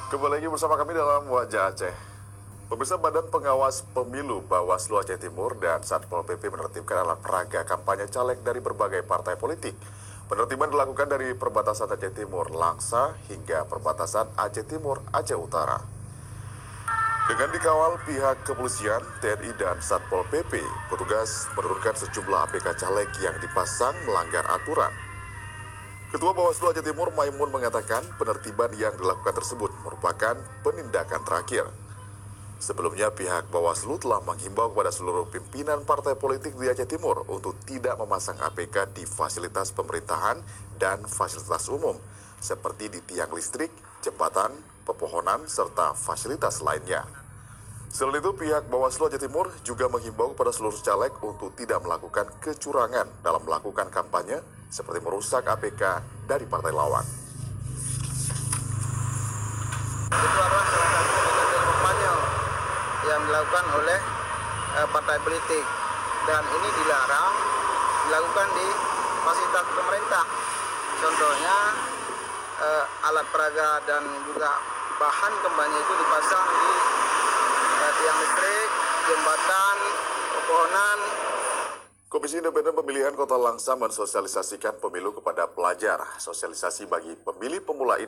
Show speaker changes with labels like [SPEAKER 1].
[SPEAKER 1] Kembali lagi bersama kami dalam Wajah Aceh. Pemirsa Badan Pengawas Pemilu Bawaslu Aceh Timur dan Satpol PP menertibkan alat peraga kampanye caleg dari berbagai partai politik. Penertiban dilakukan dari perbatasan Aceh Timur Langsa hingga perbatasan Aceh Timur Aceh Utara. Dengan dikawal pihak kepolisian, TNI dan Satpol PP, petugas menurunkan sejumlah APK caleg yang dipasang melanggar aturan. Ketua Bawaslu Aceh Timur Maimun mengatakan penertiban yang dilakukan tersebut merupakan penindakan terakhir. Sebelumnya pihak Bawaslu telah menghimbau kepada seluruh pimpinan partai politik di Aceh Timur untuk tidak memasang APK di fasilitas pemerintahan dan fasilitas umum seperti di tiang listrik, jembatan, pepohonan, serta fasilitas lainnya. Selain itu, pihak Bawaslu Aceh Timur juga menghimbau kepada seluruh caleg untuk tidak melakukan kecurangan dalam melakukan kampanye seperti merusak APK dari partai lawan.
[SPEAKER 2] Itu adalah salah satu metode kampanye yang dilakukan oleh partai politik dan ini dilakukan di fasilitas pemerintah. Contohnya alat peraga dan juga bahan kampanye itu dipasang di tiang listrik, jembatan, pepohonan.
[SPEAKER 1] Komisi Independen Pemilihan Kota Langsa mensosialisasikan pemilu kepada pelajar. Sosialisasi bagi pemilih pemula ini